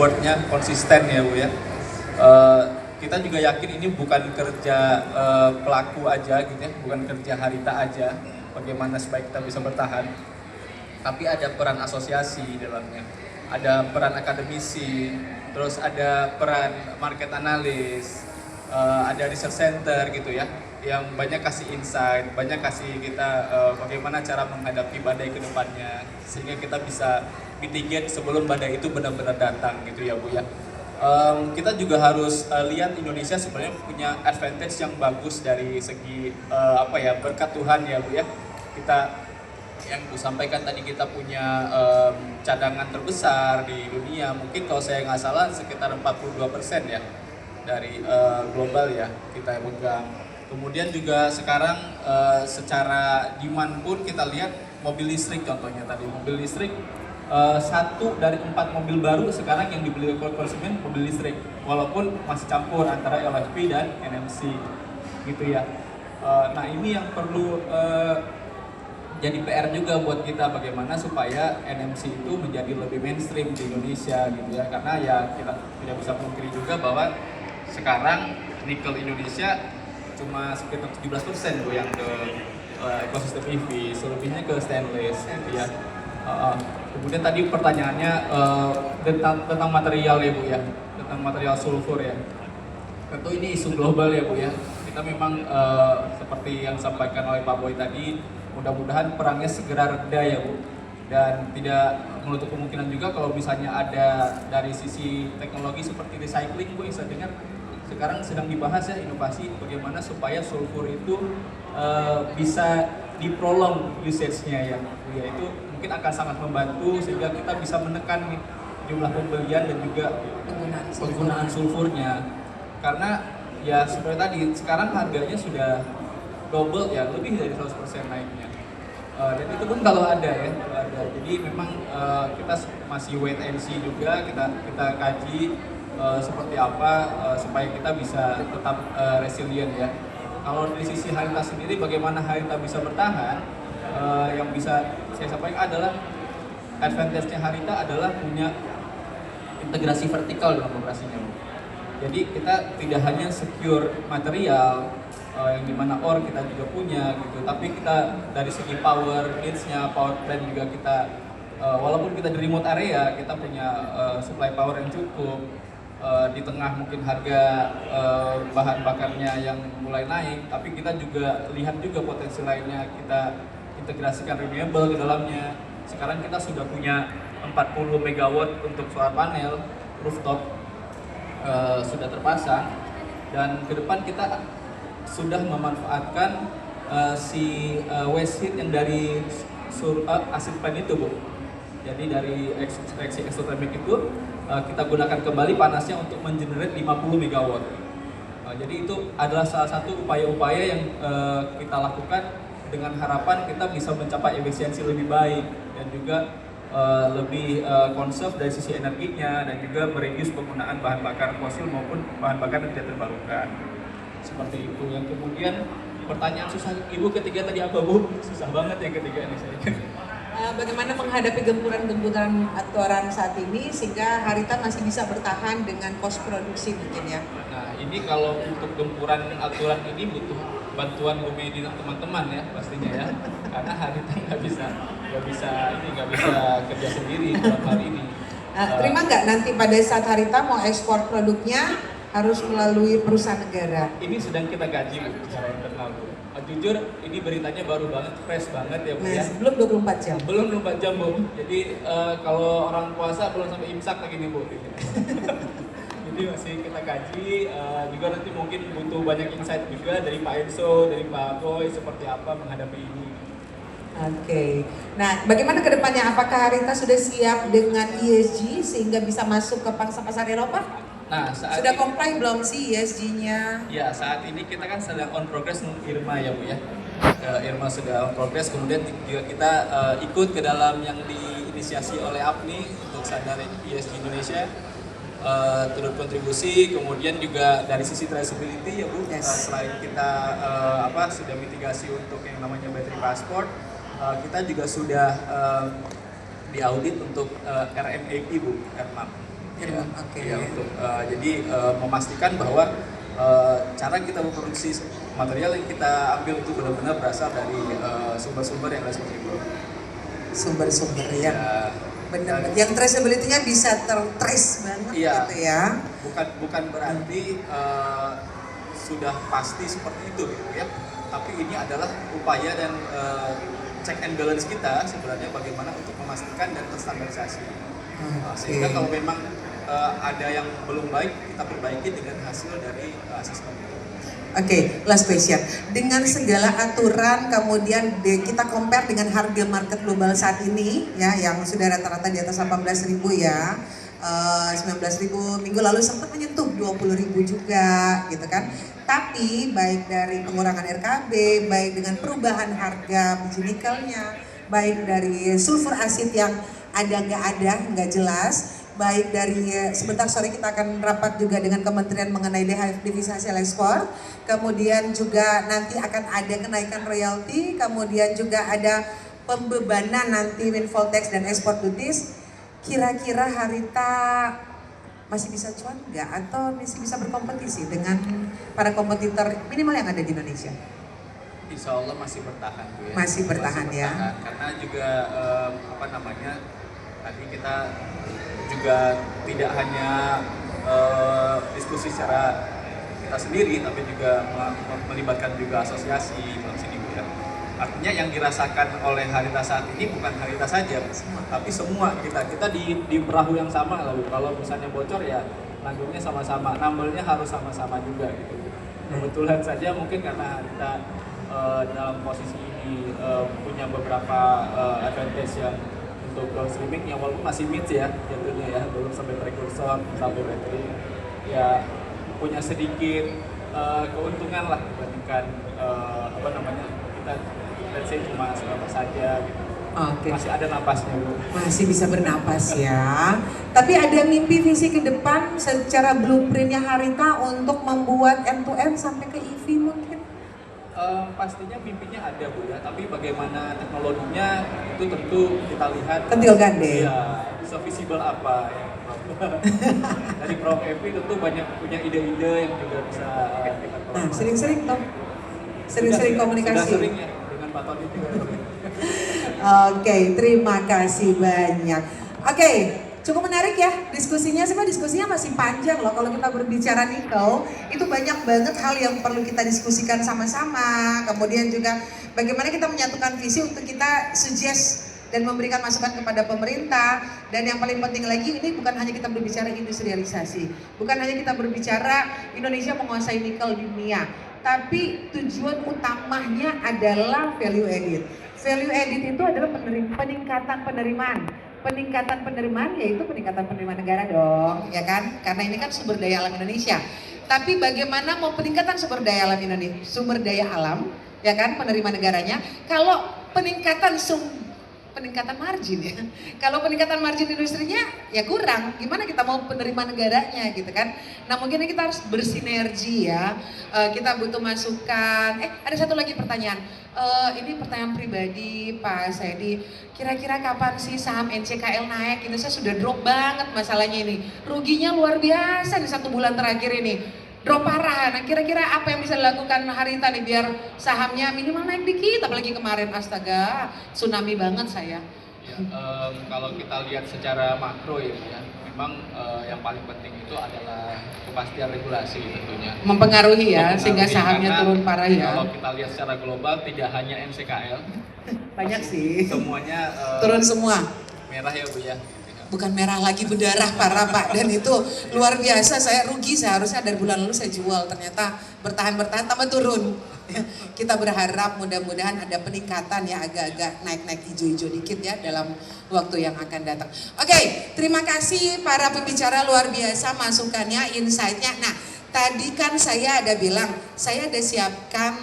keywordnya konsisten ya Bu ya. Eh, kita juga yakin ini bukan kerja pelaku aja gitu ya, bukan kerja Harita aja, bagaimana supaya kita bisa bertahan, tapi ada peran asosiasi di dalamnya, ada peran akademisi, terus ada peran market analis, ada research center gitu ya, yang banyak kasih insight, banyak kasih kita bagaimana cara menghadapi badai ke depannya, sehingga kita bisa mitigate sebelum badai itu benar-benar datang gitu ya Bu ya. Kita juga harus lihat Indonesia sebenarnya punya advantage yang bagus dari segi apa ya, berkat Tuhan ya Bu ya. Kita yang Bu sampaikan tadi, kita punya cadangan terbesar di dunia, mungkin kalau saya nggak salah sekitar 42% ya dari global ya kita pegang. Kemudian juga sekarang secara demand pun kita lihat mobil listrik contohnya tadi, mobil listrik 1 dari 4 mobil baru sekarang yang dibeli oleh konsumen mobil listrik, walaupun masih campur antara LFP dan NMC gitu ya. Nah ini yang perlu jadi PR juga buat kita, bagaimana supaya NMC itu menjadi lebih mainstream di Indonesia gitu ya, karena ya kita tidak bisa pungkiri juga bahwa sekarang nikel Indonesia cuma sekitar 17% Bu yang ke ekosistem EV, selebihnya ke stainless gitu ya. Kemudian tadi pertanyaannya tentang material ya Bu ya, tentang material sulfur ya. Tentu ini isu global ya Bu ya. Kita memang seperti yang disampaikan oleh Pak Boy tadi, mudah-mudahan perangnya segera reda ya Bu, dan tidak menutup kemungkinan juga kalau misalnya ada dari sisi teknologi seperti recycling Bu, yang saya dengar sekarang sedang dibahas ya, inovasi bagaimana supaya sulfur itu bisa diprolong usage-nya ya Bu ya. Itu mungkin akan sangat membantu sehingga kita bisa menekan nih jumlah pembelian dan juga penggunaan sulfurnya, karena ya seperti tadi sekarang harganya sudah double ya, lebih dari 100% naiknya. Dan itu pun kalau ada ya, kalau ada. Jadi memang kita masih wait and see juga, kita kaji seperti apa supaya kita bisa tetap resilient ya. Kalau dari sisi Harita sendiri, bagaimana Harita bisa bertahan, yang bisa saya sampaikan adalah advantage-nya Harita adalah punya integrasi vertikal dalam operasinya. Jadi kita tidak hanya secure material, yang dimana ore kita juga punya gitu, tapi kita dari segi power needs-nya, power plant juga kita, walaupun kita di remote area, kita punya supply power yang cukup. Di tengah mungkin harga bahan bakarnya yang mulai naik, tapi kita juga lihat juga potensi lainnya, kita integrasikan renewable ke dalamnya. Sekarang kita sudah punya 40 megawatt untuk solar panel rooftop sudah terpasang, dan ke depan kita sudah memanfaatkan si waste heat yang dari acid plant itu Bu. Jadi dari ekstraksi eksotermik itu kita gunakan kembali panasnya untuk mengenerate 50 megawatt. Jadi itu adalah salah satu upaya-upaya yang kita lakukan dengan harapan kita bisa mencapai efisiensi lebih baik dan juga lebih conserve dari sisi energinya, dan juga mereduce penggunaan bahan bakar fosil maupun bahan bakar yang tidak terbarukan. Seperti itu. Yang kemudian pertanyaan susah Ibu ketiga tadi apa Bu? Susah banget yang ketiga ini saya. Bagaimana menghadapi gempuran-gempuran aturan saat ini sehingga Harita masih bisa bertahan dengan cost produksi mungkin ya? Nah ini kalau untuk gempuran aturan ini butuh bantuan Bu Medi dan teman-teman ya pastinya ya, karena Harita nggak bisa kerja sendiri dalam hal ini. Terima nggak nanti pada saat Harita mau ekspor produknya harus melalui perusahaan negara? Ini sedang kita kaji Bu secara internal Bu. Jujur ini beritanya baru banget, fresh banget ya Bu ya. Belum 24 jam? Belum 24 jam Bu. Jadi kalau orang puasa belum sampai imsak lagi nih Bu. Jadi masih kita kaji, juga nanti mungkin butuh banyak insight juga dari Pak Enzo, dari Pak Boy, seperti apa menghadapi ini. Oke. Nah, bagaimana ke depannya? Apakah Harita sudah siap dengan ESG sehingga bisa masuk ke pangsa pasar Eropa? Nah, sudah comply belum sih ESG-nya? Ya, saat ini kita kan sedang on progress untuk IRMA ya Bu ya. IRMA sudah on progress, kemudian juga kita ikut ke dalam yang diinisiasi oleh APNI untuk standar ESG Indonesia, turut kontribusi, kemudian juga dari sisi traceability ya Bu. Selain kita sudah mitigasi untuk yang namanya battery passport, kita juga sudah diaudit untuk RMAP Bu, RMAP. Ya, oke. Ya, untuk jadi memastikan bahwa cara kita memproduksi material yang kita ambil itu benar-benar berasal dari sumber-sumber yang ada seperti itu. Sumber-sumber yang Ya, benar, yang traceability-nya bisa tertrace banget iya, gitu ya. bukan berarti sudah pasti seperti itu gitu ya. Tapi ini adalah upaya dan check and balance kita sebenarnya bagaimana untuk memastikan dan terstandarisasi. Sehingga kalau memang ada yang belum baik, kita perbaiki dengan hasil dari asesmen itu. Oke, last question. Dengan segala aturan kemudian kita compare dengan harga market global saat ini ya, yang sudah rata-rata di atas 18.000 ya, 19.000, minggu lalu sempat menyentuh 20.000 juga gitu kan. Tapi baik dari pengurangan RKB, baik dengan perubahan harga biji nikelnya, baik dari sulfur asid yang ada nggak jelas, baik dari sebentar sore kita akan rapat juga dengan Kementerian mengenai devisa hasil ekspor, kemudian juga nanti akan ada kenaikan royalti, kemudian juga ada pembebanan nanti windfall tax dan export duties. Kira-kira Harita masih bisa cuan nggak atau masih bisa berkompetisi dengan para kompetitor minimal yang ada di Indonesia? Insya Allah masih bertahan Bu ya. Masih bertahan ya. Karena juga tadi kita juga tidak hanya diskusi secara kita sendiri, tapi juga melibatkan juga asosiasi dalam sini Bu ya. Artinya yang dirasakan oleh Harita saat ini bukan Harita saja, tapi semua kita di perahu yang sama. Lalu kalau misalnya bocor ya nanggungnya sama-sama, nambelnya harus sama-sama juga gitu. Kebetulan saja mungkin karena Harita dalam posisi ini punya beberapa advantage yang untuk downstreaming yang walaupun masih mid ya jatuhnya ya, belum sampai precursor, sampai battery ya, punya sedikit keuntungan lah dibandingkan kita let's say cuma seberapa saja gitu. Oke. Masih ada napasnya Bu. Masih bisa bernapas ya. Tapi ada mimpi visi ke depan secara blueprintnya Harita untuk membuat end-to-end sampai ke EV mungkin? Pastinya mimpinya ada Bu ya, tapi bagaimana teknologinya itu tentu kita lihat. Kentil gandeng. Iya, se-visible apa ya. Dari Prof. Evi tentu banyak punya ide-ide yang juga bisa kita tolong. Nah, sering-sering dong. Sering-sering komunikasi. Sudah sering ya dengan Pak Tony juga. Oke, terima kasih banyak. Oke, cukup menarik ya diskusinya. Sebenarnya diskusinya masih panjang loh. Kalau kita berbicara nikel, itu banyak banget hal yang perlu kita diskusikan sama-sama. Kemudian juga bagaimana kita menyatukan visi untuk kita suggest dan memberikan masukan kepada pemerintah. Dan yang paling penting lagi, ini bukan hanya kita berbicara industrialisasi, bukan hanya kita berbicara Indonesia menguasai nikel dunia, tapi tujuan utamanya adalah value added. Value added itu adalah peningkatan penerimaan. Peningkatan penerimaan yaitu peningkatan penerimaan negara dong, ya kan? Karena ini kan sumber daya alam Indonesia. Tapi bagaimana mau peningkatan sumber daya alam Indonesia, sumber daya alam, ya kan, penerima negaranya? Kalau peningkatan margin ya. Kalau peningkatan margin industrinya ya kurang. Gimana kita mau penerima negaranya gitu kan? Nah mungkin kita harus bersinergi ya. Kita butuh masukan. Ada satu lagi pertanyaan. Ini pertanyaan pribadi Pak Saidi. Kira-kira kapan sih saham NCKL naik? Indonesia sudah drop banget masalahnya ini. Ruginya luar biasa di 1 bulan terakhir ini. Drop parah. Nah kira-kira apa yang bisa dilakukan Harita nih biar sahamnya minimal naik dikit, apalagi kemarin astaga tsunami banget saya. Ya, kalau kita lihat secara makro ya, memang yang paling penting itu adalah kepastian regulasi tentunya. Mempengaruhi ya, sehingga sahamnya turun parah ya. Kalau kita lihat secara global tidak hanya NCKL, banyak sih. Semuanya turun semua. Merah ya Bu ya. Bukan merah lagi, berdarah parah Pak, dan itu luar biasa. Saya rugi, seharusnya dari bulan lalu saya jual, ternyata bertahan tambah turun. Kita berharap mudah-mudahan ada peningkatan ya, agak-agak naik-naik hijau-hijau dikit ya dalam waktu yang akan datang. Oke, terima kasih para pembicara luar biasa masukannya, insight-nya. Nah, tadi kan saya ada bilang, saya ada siapkan